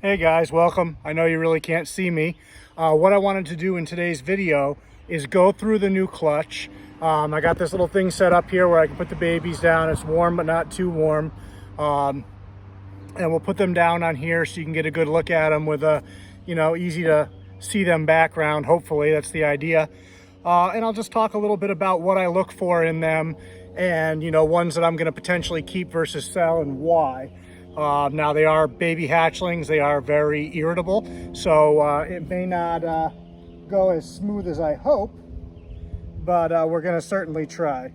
Hey guys, welcome. I know you really can't see me. What I wanted to do in today's video is go through the new clutch. I got this little thing set up here where I can put the babies down. It's warm, but not too warm. And we'll put them down on here so you can get a good look at them with a, easy to see them background. Hopefully, that's the idea. And I'll just talk a little bit about what I look for in them and, ones that I'm going to potentially keep versus sell and why. Now they are baby hatchlings. They are very irritable, so it may not go as smooth as I hope, but we're going to certainly try.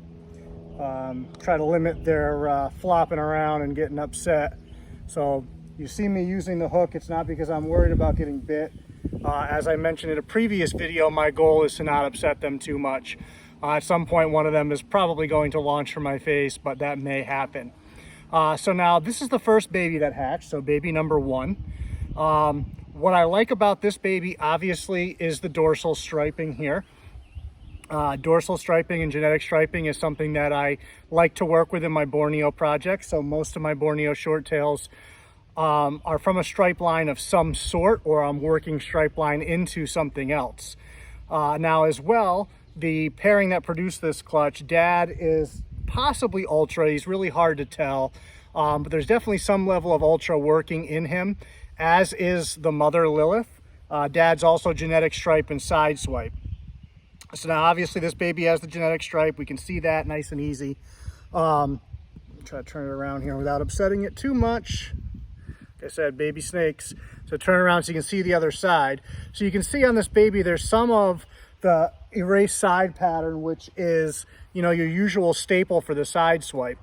Try to limit their flopping around and getting upset. So you see me using the hook, it's not because I'm worried about getting bit. As I mentioned in a previous video, my goal is to not upset them too much. At some point, one of them is probably going to launch from my face, but that may happen. So now this is the first baby that hatched, so baby number 1. What I like about this baby, obviously, is the dorsal striping here. Dorsal striping and genetic striping is something that I like to work with in my Borneo project. So most of my Borneo short tails are from a stripe line of some sort, or I'm working stripe line into something else. Now as well, the pairing that produced this clutch, Dad is possibly ultra. He's really hard to tell, but there's definitely some level of ultra working in him, as is the mother Lilith. Dad's also genetic stripe and side swipe. So now obviously this baby has the genetic stripe. We can see that nice and easy. Try to turn it around here without upsetting it too much. Like I said, baby snakes. So turn around so you can see the other side. So you can see on this baby there's some of the erase side pattern, which is your usual staple for the side swipe.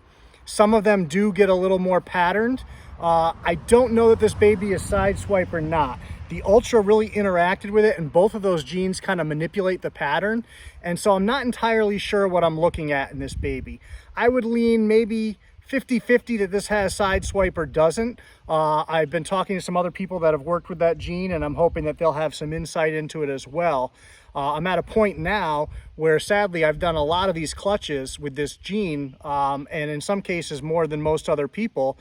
Some of them do get a little more patterned. I don't know that this baby is side swipe or not. The ultra really interacted with it, and both of those genes kind of manipulate the pattern, and so I'm not entirely sure what I'm looking at in this baby. I would lean maybe 50-50 that this has side swipe or doesn't. I've been talking to some other people that have worked with that gene, and I'm hoping that they'll have some insight into it as well. I'm at a point now where sadly I've done a lot of these clutches with this gene, and in some cases more than most other people,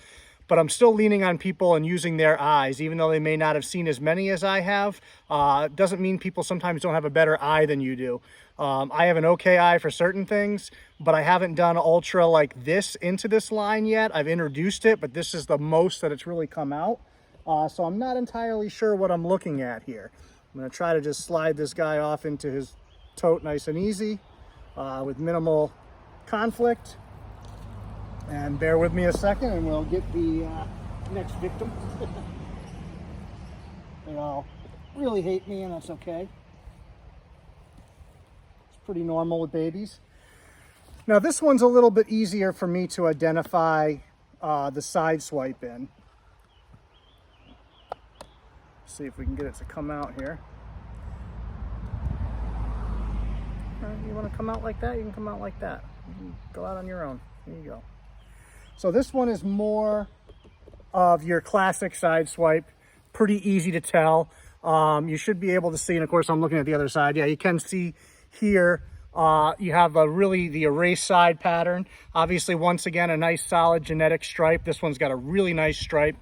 but I'm still leaning on people and using their eyes, even though they may not have seen as many as I have. Doesn't mean people sometimes don't have a better eye than you do. I have an okay eye for certain things, but I haven't done ultra like this into this line yet. I've introduced it, but this is the most that it's really come out. So I'm not entirely sure what I'm looking at here. I'm going to try to just slide this guy off into his tote nice and easy with minimal conflict. And bear with me a second and we'll get the next victim. They all really hate me, and that's okay. It's pretty normal with babies. Now this one's a little bit easier for me to identify the side swipe in. See if we can get it to come out here. You want to come out like that? You can come out like that. You can go out on your own. There you go. So this one is more of your classic side swipe. Pretty easy to tell. You should be able to see, and of course I'm looking at the other side. Yeah, you can see here you have the erase side pattern. Obviously, once again, a nice solid genetic stripe. This one's got a really nice stripe,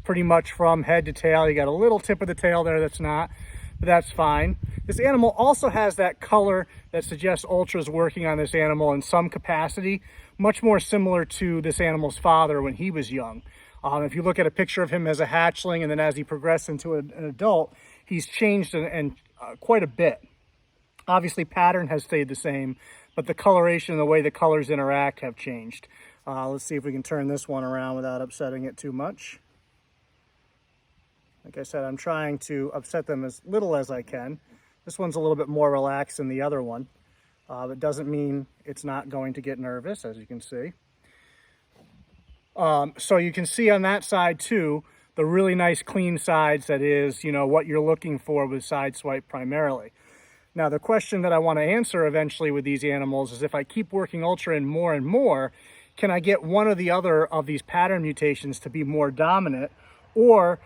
pretty much from head to tail. You got a little tip of the tail there that's not, but that's fine. This animal also has that color that suggests ultra is working on this animal in some capacity, much more similar to this animal's father when he was young. If you look at a picture of him as a hatchling and then as he progressed into an adult, he's changed and quite a bit. Obviously, pattern has stayed the same, but the coloration and the way the colors interact have changed. Let's see if we can turn this one around without upsetting it too much. Like I said, I'm trying to upset them as little as I can. This one's a little bit more relaxed than the other one. It doesn't mean it's not going to get nervous, as you can see. So you can see on that side too, the really nice clean sides that is, what you're looking for with side swipe primarily. Now, the question that I want to answer eventually with these animals is if I keep working ultra in more and more, can I get one or the other of these pattern mutations to be more dominant, or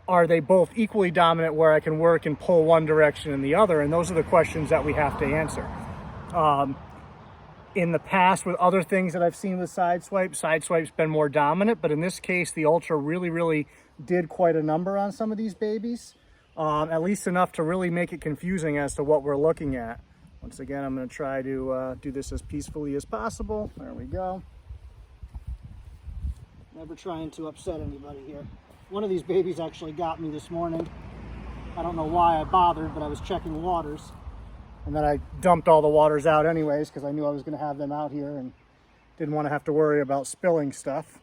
are they both equally dominant where I can work and pull one direction and the other? And those are the questions that we have to answer. In the past, with other things that I've seen with Sideswipe's been more dominant, but in this case, the Ultra really did quite a number on some of these babies, at least enough to really make it confusing as to what we're looking at. Once again, I'm going to try to do this as peacefully as possible. There we go. Never trying to upset anybody here. One of these babies actually got me this morning. I don't know why I bothered, but I was checking waters. And then I dumped all the waters out anyways because I knew I was going to have them out here and didn't want to have to worry about spilling stuff.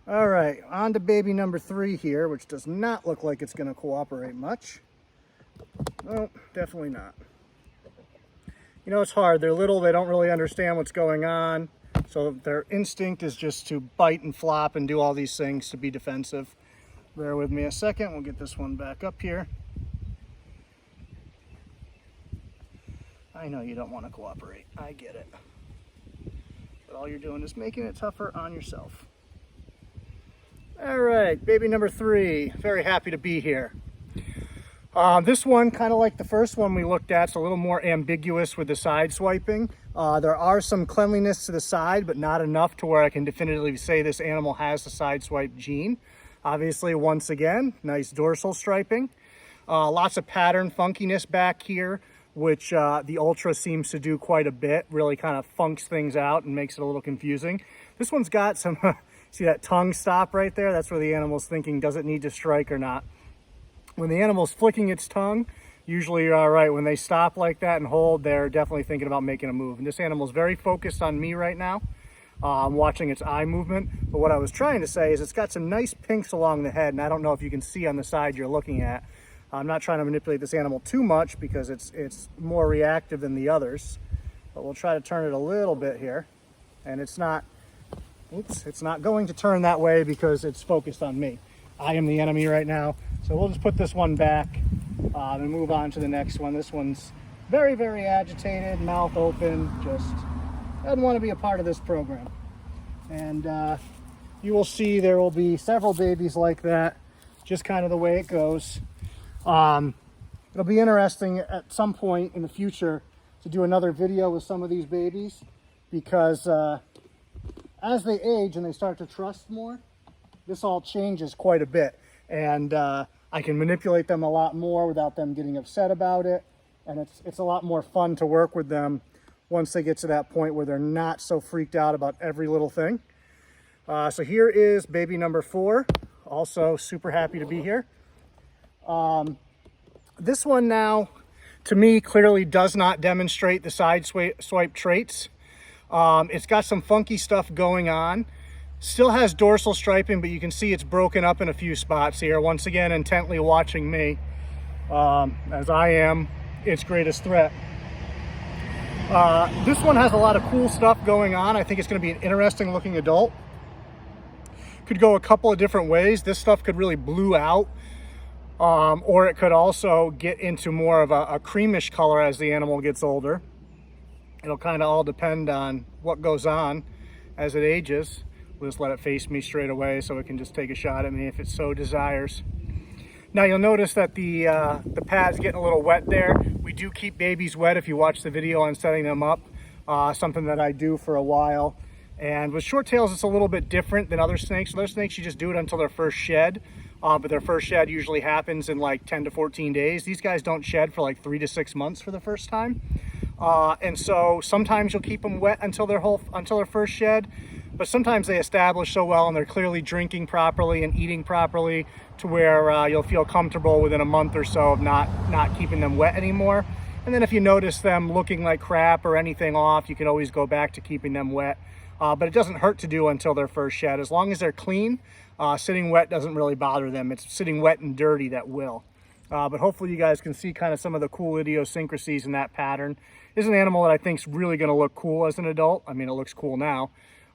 All right, on to baby number 3 here, which does not look like it's going to cooperate much. No, definitely not. You know, it's hard. They're little, they don't really understand what's going on. So their instinct is just to bite and flop and do all these things to be defensive. Bear with me a second. We'll get this one back up here. I know you don't want to cooperate. I get it. But all you're doing is making it tougher on yourself. All right, baby number 3. Very happy to be here. This one, kind of like the first one we looked at, it's a little more ambiguous with the side swiping. There are some cleanliness to the side, but not enough to where I can definitively say this animal has the side swipe gene. Obviously, once again, nice dorsal striping. Lots of pattern funkiness back here, which the Ultra seems to do quite a bit. Really kind of funks things out and makes it a little confusing. This one's got some, see that tongue stop right there? That's where the animal's thinking, does it need to strike or not? When the animal's flicking its tongue, usually you're all right. When they stop like that and hold, they're definitely thinking about making a move. And this animal's very focused on me right now. I'm watching its eye movement. But what I was trying to say is it's got some nice pinks along the head, and I don't know if you can see on the side you're looking at. I'm not trying to manipulate this animal too much because it's more reactive than the others. But we'll try to turn it a little bit here. And it's not going to turn that way because it's focused on me. I am the enemy right now. So we'll just put this one back and move on to the next one. This one's very, very agitated, mouth open, just doesn't want to be a part of this program. And you will see there will be several babies like that, just kind of the way it goes. It'll be interesting at some point in the future to do another video with some of these babies because as they age and they start to trust more, this all changes quite a bit. And I can manipulate them a lot more without them getting upset about it. And it's a lot more fun to work with them once they get to that point where they're not so freaked out about every little thing. So here is baby number 4. Also super happy to be here. This one now, to me, clearly does not demonstrate the side swipe traits. It's got some funky stuff going on. Still has dorsal striping, but you can see it's broken up in a few spots here. Once again, intently watching me, as I am its greatest threat. This one has a lot of cool stuff going on. I think it's going to be an interesting looking adult. Could go a couple of different ways. This stuff could really blue out, or it could also get into more of a creamish color as the animal gets older. It'll kind of all depend on what goes on as it ages. We'll just let it face me straight away so it can just take a shot at me if it so desires. Now you'll notice that the pad's getting a little wet there. We do keep babies wet if you watch the video on setting them up, something that I do for a while. And with short tails, it's a little bit different than other snakes. Other snakes, you just do it until their first shed, but their first shed usually happens in like 10 to 14 days. These guys don't shed for like 3 to 6 months for the first time. And so sometimes you'll keep them wet until their first shed, but sometimes they establish so well and they're clearly drinking properly and eating properly to where you'll feel comfortable within a month or so of not keeping them wet anymore. And then if you notice them looking like crap or anything off, you can always go back to keeping them wet. But it doesn't hurt to do until their first shed. As long as they're clean, sitting wet doesn't really bother them. It's sitting wet and dirty that will. But hopefully you guys can see kind of some of the cool idiosyncrasies in that pattern. This is an animal that I think is really going to look cool as an adult. I mean, it looks cool now.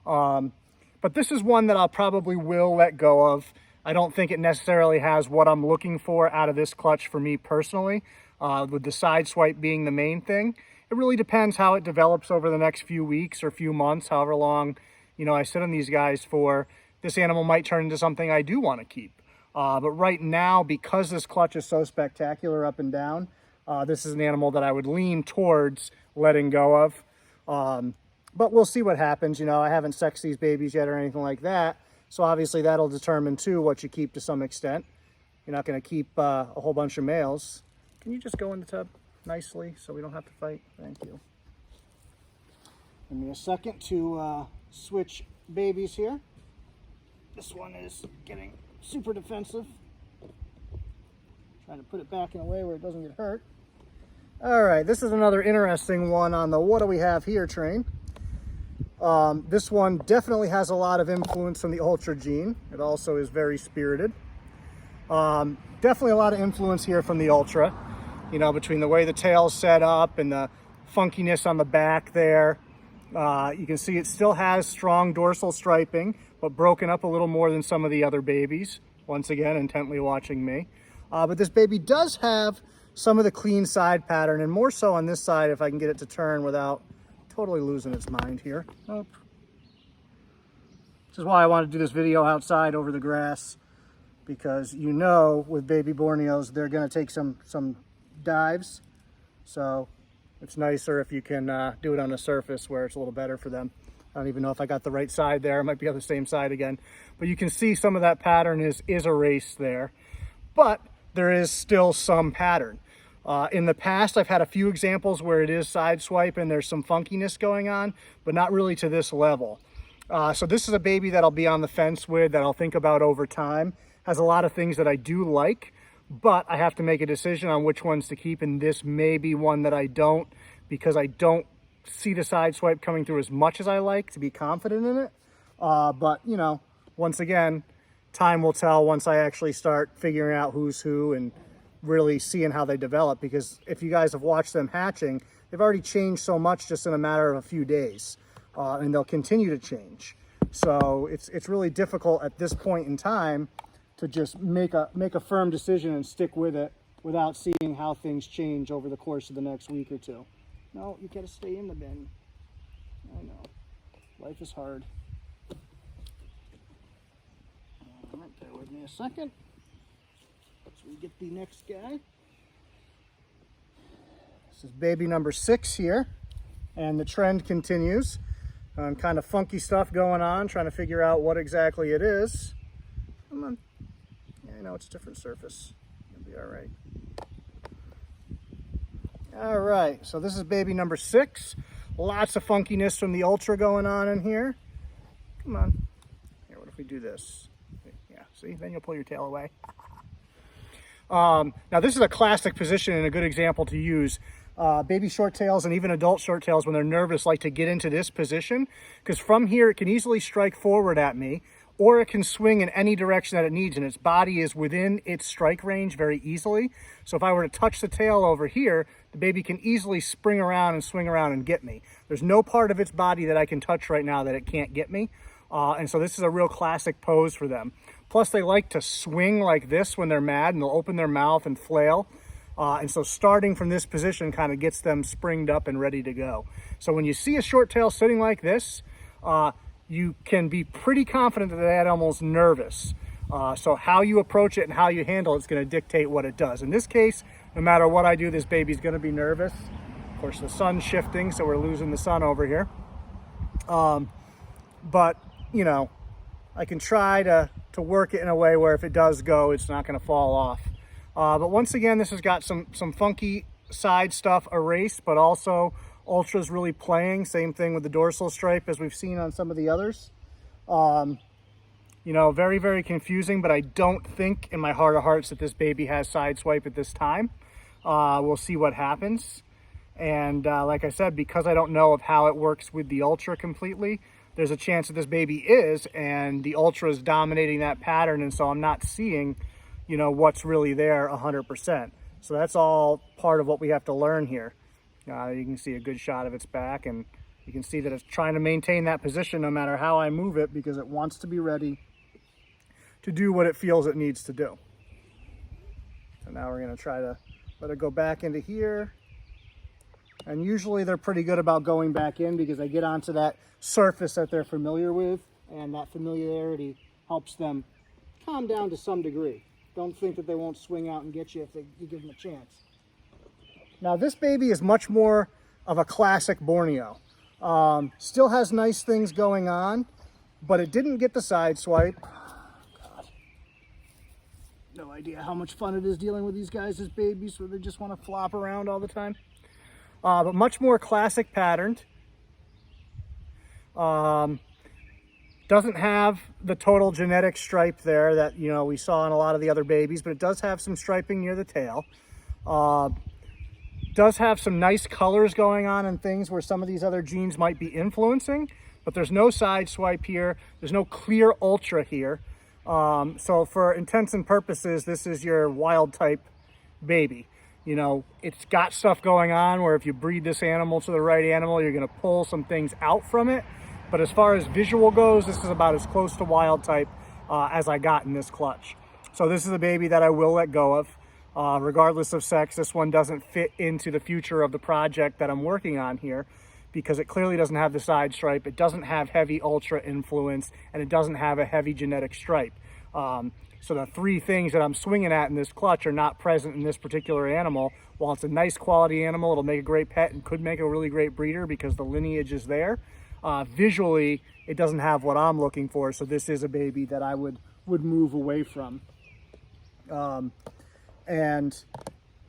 But this is one that I'll probably will let go of. I don't think it necessarily has what I'm looking for out of this clutch for me personally, with the side swipe being the main thing. It really depends how it develops over the next few weeks or few months, however long, you know, I sit on these guys for. This animal might turn into something I do want to keep. But right now, because this clutch is so spectacular up and down, this is an animal that I would lean towards letting go of. But we'll see what happens. You know, I haven't sexed these babies yet or anything like that. So obviously that'll determine too what you keep to some extent. You're not going to keep a whole bunch of males. Can you just go in the tub nicely so we don't have to fight? Thank you. Give me a second to switch babies here. This one is getting super defensive. Trying to put it back in a way where it doesn't get hurt. All right, this is another interesting one on the what do we have here train. This one definitely has a lot of influence from the Ultra gene. It also is very spirited. Definitely a lot of influence here from the Ultra, you know, between the way the tail's set up and the funkiness on the back there. You can see it still has strong dorsal striping, but broken up a little more than some of the other babies. Once again, intently watching me. But this baby does have some of the clean side pattern, and more so on this side if I can get it to turn without totally losing its mind here. Nope. This is why I want to do this video outside over the grass, because you know with baby Borneos they're going to take some dives, so it's nicer if you can do it on a surface where it's a little better for them. I don't even know if I got the right side there. It might be on the same side again, but you can see some of that pattern is erased there, but there is still some pattern. In the past, I've had a few examples where it is side swipe and there's some funkiness going on, but not really to this level. So this is a baby that I'll be on the fence with, that I'll think about over time. Has a lot of things that I do like, but I have to make a decision on which ones to keep, and this may be one that I don't, because I don't see the side swipe coming through as much as I like to be confident in it. But, you know, once again, time will tell once I actually start figuring out who's who and really seeing how they develop, because if you guys have watched them hatching, they've already changed so much just in a matter of a few days, and they'll continue to change. So it's really difficult at this point in time to just make a firm decision and stick with it without seeing how things change over the course of the next week or two. No, you gotta stay in the bin. I know, life is hard. All right, bear with me a second. So we get the next guy. This is baby number 6 here, and the trend continues. Kind of funky stuff going on, trying to figure out what exactly it is. Come on. Yeah, I know it's a different surface. You'll be all right. All right, so this is baby number 6. Lots of funkiness from the Ultra going on in here. Come on. Here, what if we do this? Yeah, see? Then you'll pull your tail away. Now, this is a classic position and a good example to use. Baby short tails and even adult short tails, when they're nervous, like to get into this position, because from here it can easily strike forward at me, or it can swing in any direction that it needs, and its body is within its strike range very easily. So if I were to touch the tail over here, the baby can easily spring around and swing around and get me. There's no part of its body that I can touch right now that it can't get me. And so this is a real classic pose for them. Plus, they like to swing like this when they're mad, and they'll open their mouth and flail. And so starting from this position kind of gets them springed up and ready to go. So when you see a short tail sitting like this, you can be pretty confident that that animal's nervous. So how you approach it and how you handle it's going to dictate what it does. In this case, no matter what I do, this baby's going to be nervous. Of course, the sun's shifting, so we're losing the sun over here. But, you know, I can try to work it in a way where if it does go, it's not going to fall off. But once again, this has got some funky side stuff erased, but also Ultra's really playing. Same thing with the dorsal stripe as we've seen on some of the others. You know, very, very confusing, but I don't think in my heart of hearts that this baby has side swipe at this time. We'll see what happens. And like I said, because I don't know of how it works with the Ultra completely, there's a chance that this baby is, and the Ultra is dominating that pattern, and so I'm not seeing, you know, what's really there 100%. So that's all part of what we have to learn here. You can see a good shot of its back, and you can see that it's trying to maintain that position no matter how I move it, because it wants to be ready to do what it feels it needs to do. So now we're going to try to let it go back into here. And usually they're pretty good about going back in because they get onto that surface that they're familiar with, and that familiarity helps them calm down to some degree. Don't think that they won't swing out and get you if you give them a chance. Now this baby is much more of a classic Borneo. Still has nice things going on, but it didn't get the side swipe. God. No idea how much fun it is dealing with these guys as babies where they just want to flop around all the time. But much more classic patterned. Doesn't have the total genetic stripe there that, you know, we saw in a lot of the other babies, but it does have some striping near the tail. Does have some nice colors going on and things where some of these other genes might be influencing, but there's no side swipe here. There's no clear ultra here. So for intents and purposes, this is your wild type baby. You know, it's got stuff going on where if you breed this animal to the right animal, you're going to pull some things out from it. But as far as visual goes, this is about as close to wild type as I got in this clutch. So this is a baby that I will let go of. Regardless of sex, this one doesn't fit into the future of the project that I'm working on here because it clearly doesn't have the side stripe, it doesn't have heavy ultra influence, and it doesn't have a heavy genetic stripe. So the three things that I'm swinging at in this clutch are not present in this particular animal. While it's a nice quality animal, it'll make a great pet and could make a really great breeder because the lineage is there. Visually, it doesn't have what I'm looking for, so this is a baby that I would move away from. And,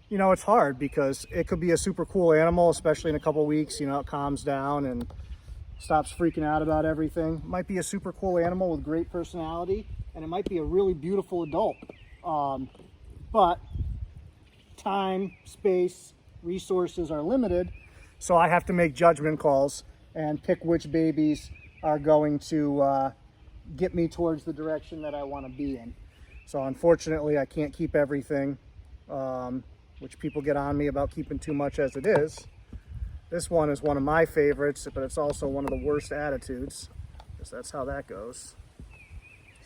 you know, it's hard because it could be a super cool animal, especially in a couple weeks, you know, it calms down and stops freaking out about everything. It might be a super cool animal with great personality, and it might be a really beautiful adult. But time, space, resources are limited, so I have to make judgment calls and pick which babies are going to get me towards the direction that I want to be in. So unfortunately, I can't keep everything, which people get on me about keeping too much as it is. This one is one of my favorites, but it's also one of the worst attitudes, because that's how that goes.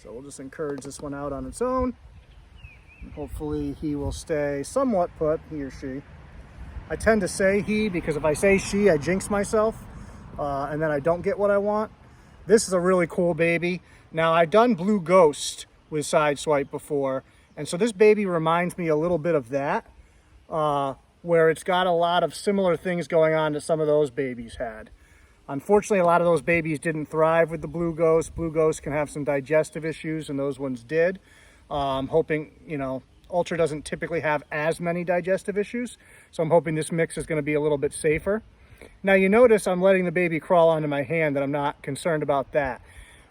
So we'll just encourage this one out on its own. And hopefully he will stay somewhat put, he or she. I tend to say he, because if I say she, I jinx myself, and then I don't get what I want. This is a really cool baby. Now, I've done Blue Ghost with Sideswipe before, and so this baby reminds me a little bit of that, where it's got a lot of similar things going on that some of those babies had. Unfortunately, a lot of those babies didn't thrive with the Blue Ghost. Blue Ghost can have some digestive issues, and those ones did. Hoping, you know, Ultra doesn't typically have as many digestive issues, so I'm hoping this mix is going to be a little bit safer. Now, you notice I'm letting the baby crawl onto my hand, and I'm not concerned about that.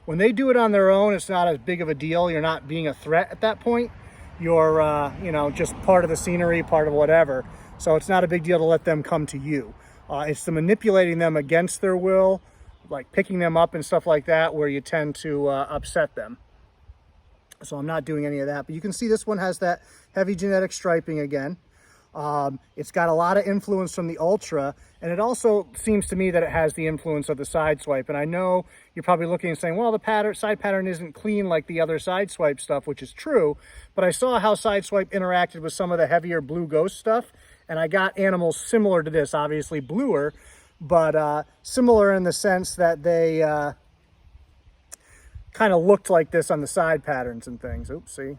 When they do it on their own, it's not as big of a deal. You're not being a threat at that point. You're, you know, just part of the scenery, part of whatever. So it's not a big deal to let them come to you. It's the manipulating them against their will, like picking them up and stuff like that, where you tend to upset them. So I'm not doing any of that. But you can see this one has that heavy genetic striping again. It's got a lot of influence from the Ultra, and it also seems to me that it has the influence of the Sideswipe. And I know you're probably looking and saying, well, the side pattern isn't clean like the other Sideswipe stuff, which is true, but I saw how Sideswipe interacted with some of the heavier Blue Ghost stuff, and I got animals similar to this, obviously bluer, but similar in the sense that they kind of looked like this on the side patterns and things. Oops, see,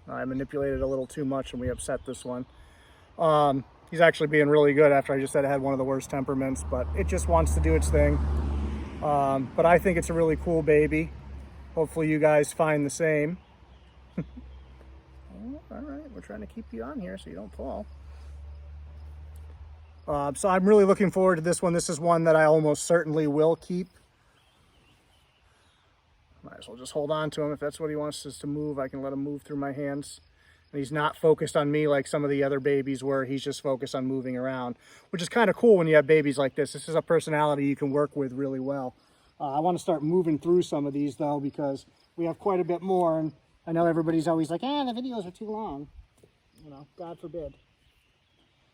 I manipulated a little too much and we upset this one. He's actually being really good after I just said I had one of the worst temperaments, but it just wants to do its thing. But I think it's a really cool baby. Hopefully you guys find the same. Oh, all right, we're trying to keep you on here so you don't fall. So I'm really looking forward to this one. This is one that I almost certainly will keep. Might as well just hold on to him. If that's what he wants us to move, I can let him move through my hands. And he's not focused on me like some of the other babies where he's just focused on moving around, which is kind of cool when you have babies like this. This is a personality you can work with really well. I want to start moving through some of these though, because we have quite a bit more, and I know everybody's always like, the videos are too long. You know, God forbid.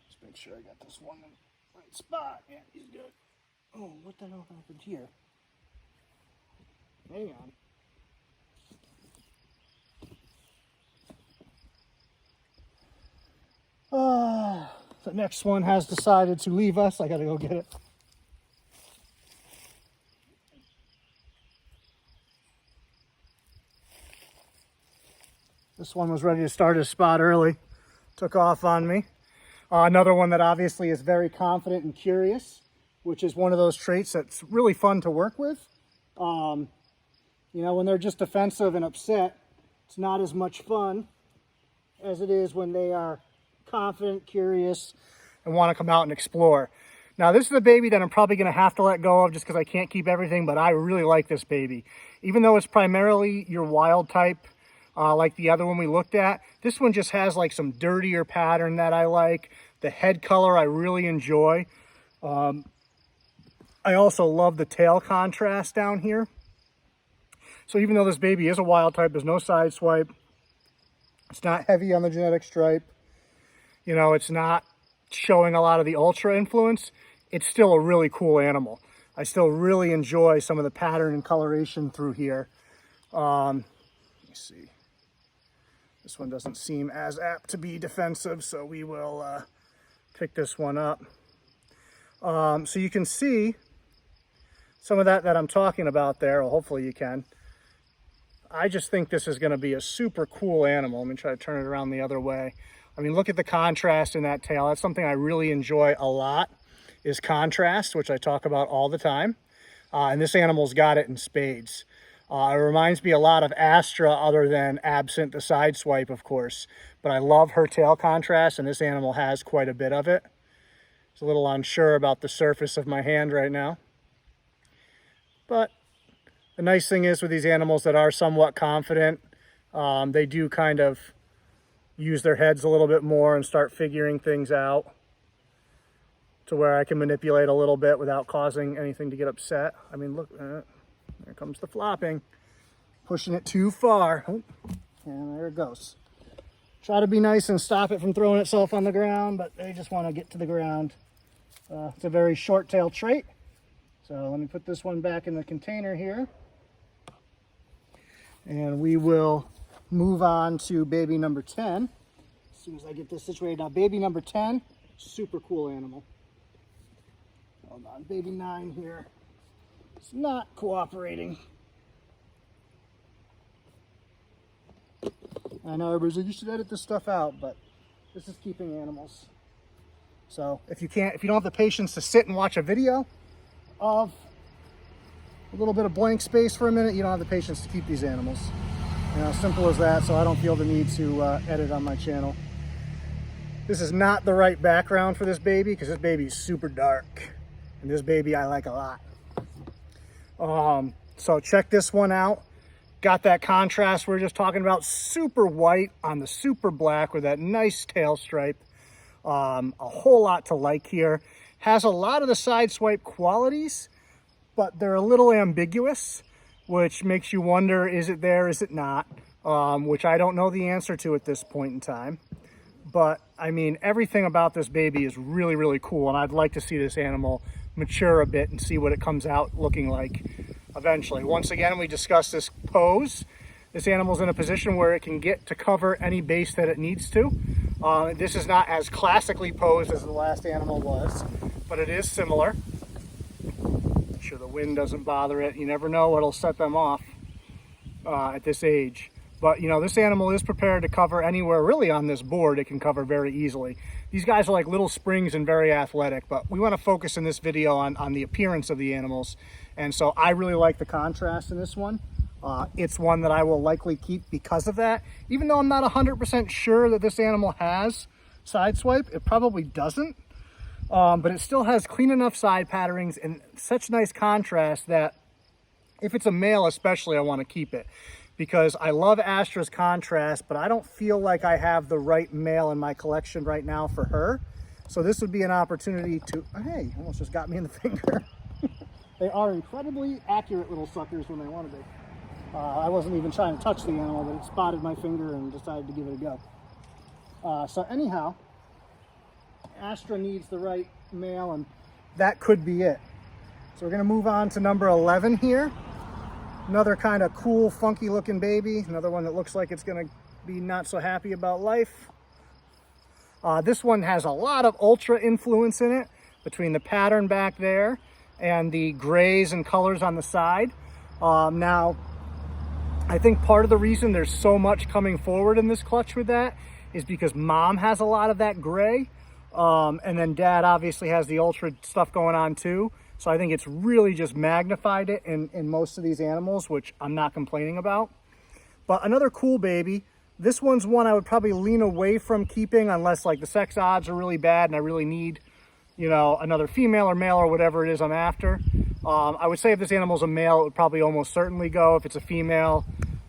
Just make sure I got this one in the right spot. Yeah, he's good. Oh, what the hell happened here? Hang on. The next one has decided to leave us. I gotta go get it. This one was ready to start his spot early. Took off on me. Another one that obviously is very confident and curious, which is one of those traits that's really fun to work with. You know, when they're just defensive and upset, it's not as much fun as it is when they are confident, curious, and want to come out and explore. Now, this is a baby that I'm probably going to have to let go of just because I can't keep everything, but I really like this baby. Even though it's primarily your wild type, like the other one we looked at, this one just has like some dirtier pattern that I like. The head color I really enjoy. I also love the tail contrast down here. So even though this baby is a wild type, there's no side swipe. It's not heavy on the genetic stripe. You know, it's not showing a lot of the ultra influence. It's still a really cool animal. I still really enjoy some of the pattern and coloration through here. Let me see. This one doesn't seem as apt to be defensive, so we will pick this one up. So you can see some of that I'm talking about there, or hopefully you can. I just think this is going to be a super cool animal. Let me try to turn it around the other way. I mean, look at the contrast in that tail. That's something I really enjoy a lot, is contrast, which I talk about all the time. And this animal's got it in spades. It reminds me a lot of Astra, other than absent the side swipe, of course. But I love her tail contrast, and this animal has quite a bit of it. It's a little unsure about the surface of my hand right now. But the nice thing is with these animals that are somewhat confident, they do kind of use their heads a little bit more and start figuring things out to where I can manipulate a little bit without causing anything to get upset. I mean, look, there comes the flopping. Pushing it too far. Oh, and there it goes. Try to be nice and stop it from throwing itself on the ground, but they just want to get to the ground. It's a very short-tailed trait. So let me put this one back in the container here. And we will move on to baby number 10. As soon as I get this situated. Now, baby number 10, super cool animal. Hold on, baby 9 here. It's not cooperating. I know everybody's like, you should edit this stuff out, but this is keeping animals. So if you don't have the patience to sit and watch a video of a little bit of blank space for a minute, you don't have the patience to keep these animals. You know, simple as that, so I don't feel the need to edit on my channel. This is not the right background for this baby because this baby is super dark. And this baby I like a lot. So check this one out. Got that contrast we were just talking about. Super white on the super black with that nice tail stripe. A whole lot to like here. Has a lot of the side swipe qualities, but they're a little ambiguous, which makes you wonder, is it there, is it not? Which I don't know the answer to at this point in time. But, I mean, everything about this baby is really, really cool, and I'd like to see this animal mature a bit and see what it comes out looking like eventually. Once again, we discussed this pose. This animal's in a position where it can get to cover any base that it needs to. This is not as classically posed as the last animal was, but it is similar. Make sure the wind doesn't bother it. You never know what'll set them off at this age. But, you know, this animal is prepared to cover anywhere really on this board. It can cover very easily. These guys are like little springs and very athletic, but we want to focus in this video on the appearance of the animals. And so I really like the contrast in this one. It's one that I will likely keep because of that. Even though I'm not 100% sure that this animal has side swipe, it probably doesn't. But it still has clean enough side patterns and such nice contrast that if it's a male especially, I want to keep it. Because I love Astra's contrast, but I don't feel like I have the right male in my collection right now for her. So this would be an opportunity to, hey, almost just got me in the finger. They are incredibly accurate little suckers when they want to be. I wasn't even trying to touch the animal, but it spotted my finger and decided to give it a go. So anyhow, Astra needs the right male, and that could be it. So we're going to move on to number 11 here. Another kind of cool, funky looking baby. Another one that looks like it's going to be not so happy about life. This one has a lot of ultra influence in it between the pattern back there and the grays and colors on the side. Now, I think part of the reason there's so much coming forward in this clutch with that is because mom has a lot of that gray. And then dad obviously has the ultra stuff going on too. So I think it's really just magnified it in most of these animals, which I'm not complaining about. But another cool baby. This one's one I would probably lean away from keeping unless like the sex odds are really bad and I really need, you know, another female or male or whatever it is I'm after. I would say if this animal's a male, it would probably almost certainly go. If it's a female,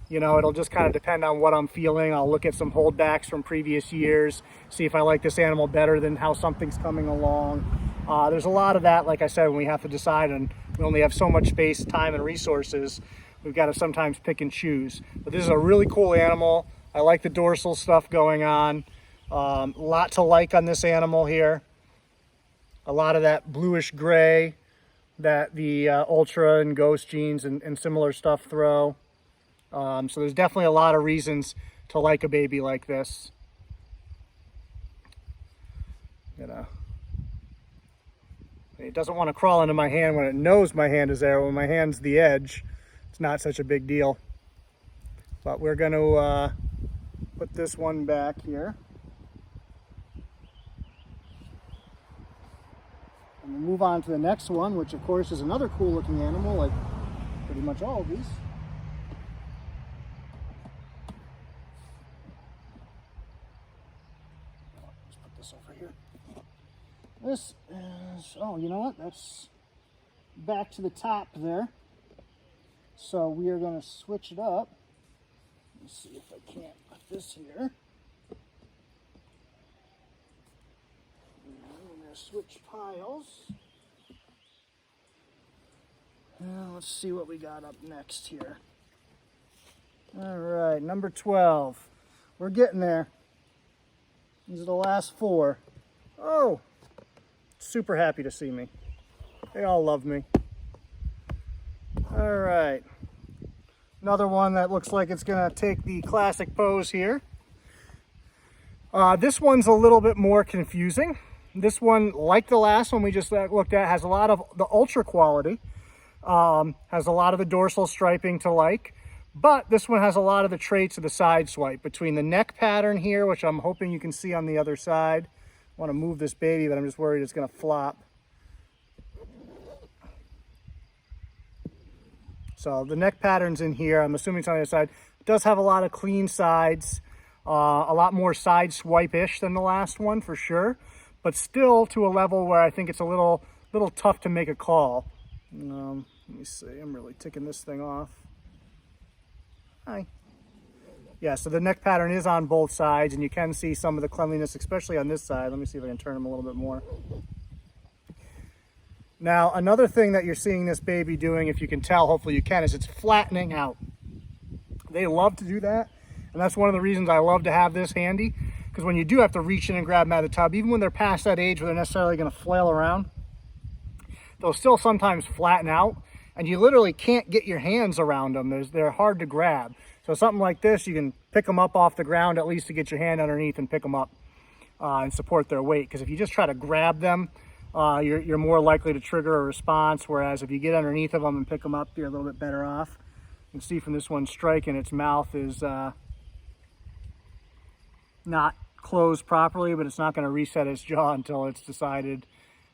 you know, it'll just kind of depend on what I'm feeling. I'll look at some holdbacks from previous years, see if I like this animal better than how something's coming along. There's a lot of that, like I said, when we have to decide, and we only have so much space, time, and resources, we've got to sometimes pick and choose. But this is a really cool animal. I like the dorsal stuff going on. A lot to like on this animal here. A lot of that bluish gray that the Ultra and Ghost genes and similar stuff throw. So there's definitely a lot of reasons to like a baby like this. It doesn't want to crawl into my hand when it knows my hand is there. When my hand's the edge, it's not such a big deal. But we're going to put this one back here. And we'll move on to the next one, which of course is another cool looking animal, like pretty much all of these. Let's put this over here. This is, oh, you know what? That's back to the top there. So we are going to switch it up. Let's see if I can't put this here. We're going to switch piles. Let's see what we got up next here. All right, number 12. We're getting there. These are the last 4. Oh, super happy to see me. They all love me. All right. Another one that looks like it's going to take the classic pose here. This one's a little bit more confusing. This one, like the last one we just looked at, has a lot of the Ultra quality. Has a lot of the dorsal striping to like. But this one has a lot of the traits of the side swipe. Between the neck pattern here, which I'm hoping you can see on the other side. I want to move this baby, but I'm just worried it's going to flop. So the neck pattern's in here. I'm assuming it's on the other side. It does have a lot of clean sides, a lot more side swipe-ish than the last one for sure, but still to a level where I think it's a little tough to make a call. Let me see. I'm really ticking this thing off. Hi. Yeah, so the neck pattern is on both sides, and you can see some of the cleanliness, especially on this side. Let me see if I can turn them a little bit more. Now, another thing that you're seeing this baby doing, if you can tell, hopefully you can, is it's flattening out. They love to do that, and that's one of the reasons I love to have this handy, because when you do have to reach in and grab them out of the tub, even when they're past that age where they're necessarily going to flail around, they'll still sometimes flatten out, and you literally can't get your hands around them. They're hard to grab. So something like this, you can pick them up off the ground at least to get your hand underneath and pick them up and support their weight. Because if you just try to grab them, you're more likely to trigger a response, whereas if you get underneath of them and pick them up, you're a little bit better off. You can see from this one striking, its mouth is not closed properly, but it's not going to reset its jaw until it's decided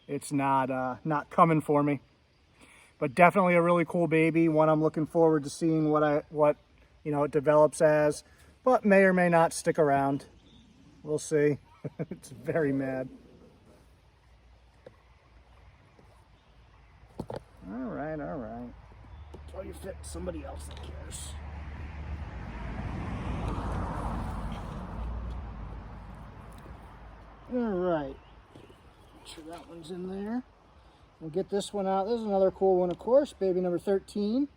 it's not coming for me. But definitely a really cool baby, one I'm looking forward to seeing what you know it develops as, but may or may not stick around. We'll see. It's very mad. All right. Until you fit somebody else that cares. All right. Make sure that one's in there. We'll get this one out. This is another cool one, of course. Baby number 13.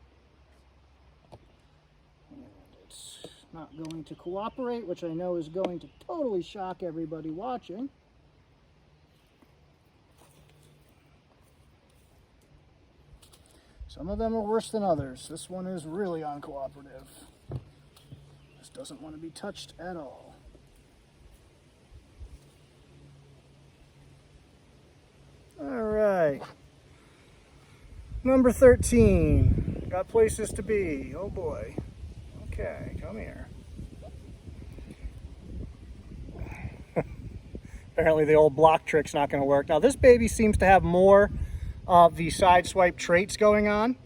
And it's not going to cooperate, which I know is going to totally shock everybody watching. Some of them are worse than others. This one is really uncooperative. This doesn't want to be touched at all. All right. Number 13. Got places to be. Oh boy. Okay, come here. Apparently the old block trick's not going to work. Now this baby seems to have more of the side swipe traits going on,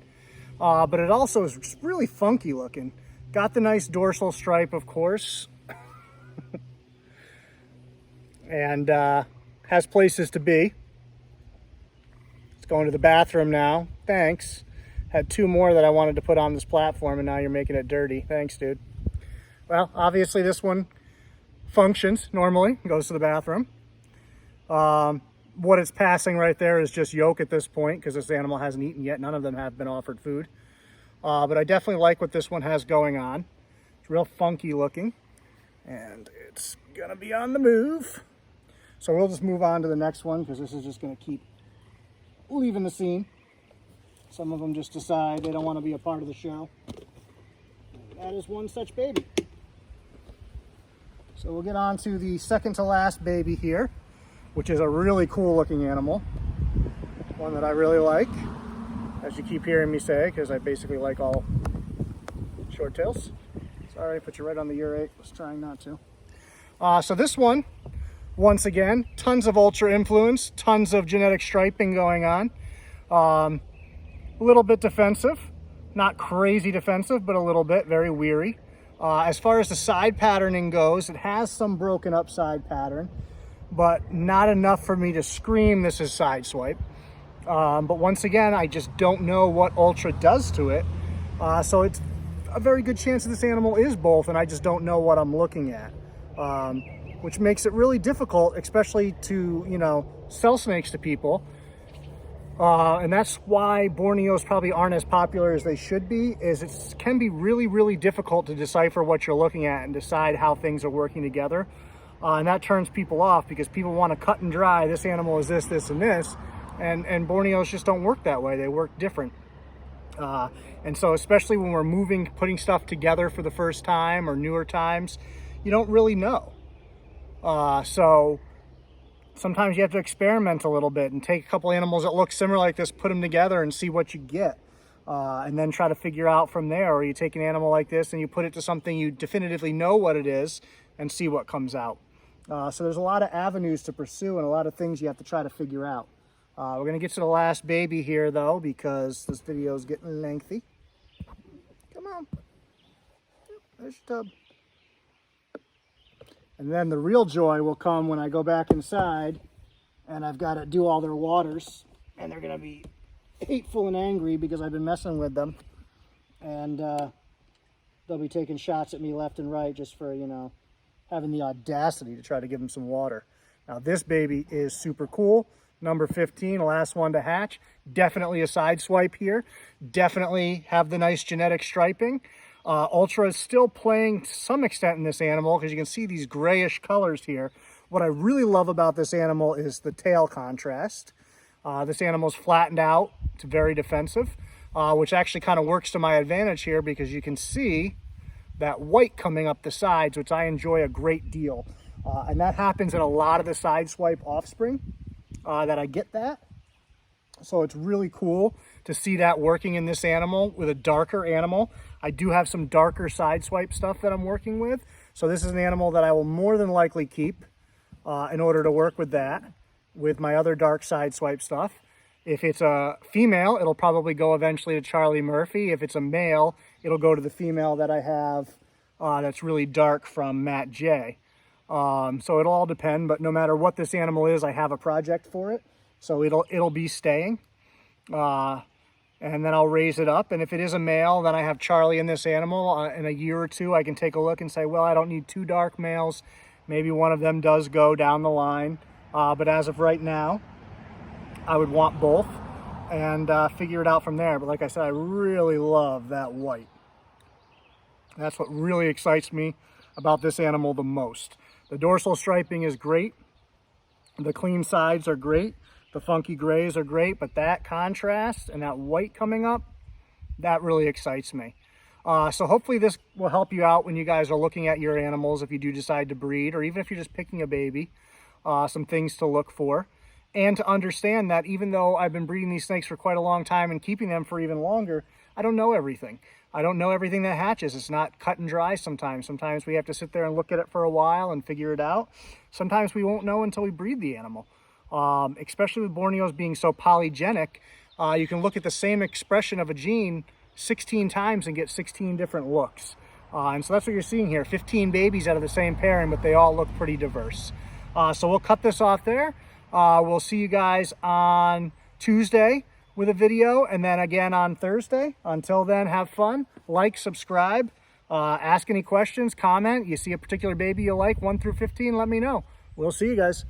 but it also is really funky looking. Got the nice dorsal stripe, of course, and has places to be. It's going to the bathroom now. Thanks. Had 2 more that I wanted to put on this platform, and now you're making it dirty. Thanks, dude. Well, obviously this one functions normally, goes to the bathroom. What it's passing right there is just yolk at this point, because this animal hasn't eaten yet. None of them have been offered food. But I definitely like what this one has going on. It's real funky looking, and it's gonna be on the move. So we'll just move on to the next one, because this is just gonna keep leaving the scene. Some of them just decide they don't want to be a part of the show. That is one such baby. So we'll get on to the second to last baby here, which is a really cool looking animal. One that I really like, as you keep hearing me say, because I basically like all short tails. Sorry, I put you right on the urate. I was trying not to. So this one, once again, tons of ultra influence, tons of genetic striping going on. A little bit defensive, not crazy defensive, but a little bit, very weary. As far as the side patterning goes, it has some broken up side pattern, but not enough for me to scream this is side swipe. But once again, I just don't know what ultra does to it. So it's a very good chance that this animal is both, and I just don't know what I'm looking at. Which makes it really difficult, especially to, you know, sell snakes to people. And that's why Borneos probably aren't as popular as they should be, is it can be really, really difficult to decipher what you're looking at and decide how things are working together. And that turns people off, because people want to cut and dry, this animal is this, this, and this. And Borneos just don't work that way. They work different. And so especially when we're moving, putting stuff together for the first time or newer times, you don't really know. So sometimes you have to experiment a little bit and take a couple animals that look similar like this, put them together and see what you get. And then try to figure out from there. Or you take an animal like this and you put it to something you definitively know what it is and see what comes out. So there's a lot of avenues to pursue and a lot of things you have to try to figure out. We're going to get to the last baby here, though, because this video is getting lengthy. Come on. There's your tub. And then the real joy will come when I go back inside and I've got to do all their waters. And they're going to be hateful and angry because I've been messing with them. And they'll be taking shots at me left and right just for, you know, having the audacity to try to give them some water. Now, this baby is super cool. Number 15, the last one to hatch. Definitely a side swipe here. Definitely have the nice genetic striping. Ultra is still playing to some extent in this animal, because you can see these grayish colors here. What I really love about this animal is the tail contrast. This animal's flattened out. It's very defensive, which actually kind of works to my advantage here, because you can see that white coming up the sides, which I enjoy a great deal. And that happens in a lot of the side swipe offspring, that I get that. So it's really cool to see that working in this animal with a darker animal. I do have some darker side swipe stuff that I'm working with. So this is an animal that I will more than likely keep in order to work with that, with my other dark side swipe stuff. If it's a female, it'll probably go eventually to Charlie Murphy. If it's a male, it'll go to the female that I have that's really dark from Matt J. So it'll all depend, but no matter what this animal is, I have a project for it. So it'll be staying. And then I'll raise it up. And if it is a male, then I have Charlie in this animal. In a year or two, I can take a look and say, well, I don't need 2 dark males. Maybe one of them does go down the line. But as of right now, I would want both and figure it out from there. But like I said, I really love that white. That's what really excites me about this animal the most. The dorsal striping is great. The clean sides are great. The funky grays are great, but that contrast and that white coming up, that really excites me. So hopefully this will help you out when you guys are looking at your animals, if you do decide to breed, or even if you're just picking a baby, some things to look for. And to understand that even though I've been breeding these snakes for quite a long time and keeping them for even longer, I don't know everything. I don't know everything that hatches. It's not cut and dry sometimes. Sometimes we have to sit there and look at it for a while and figure it out. Sometimes we won't know until we breed the animal. Especially with Borneos being so polygenic, you can look at the same expression of a gene 16 times and get 16 different looks. And so that's what you're seeing here, 15 babies out of the same pairing, but they all look pretty diverse. So we'll cut this off there. We'll see you guys on Tuesday with a video, and then again on Thursday. Until then, have fun, like, subscribe, ask any questions, comment. You see a particular baby you like, 1 through 15, let me know. We'll see you guys.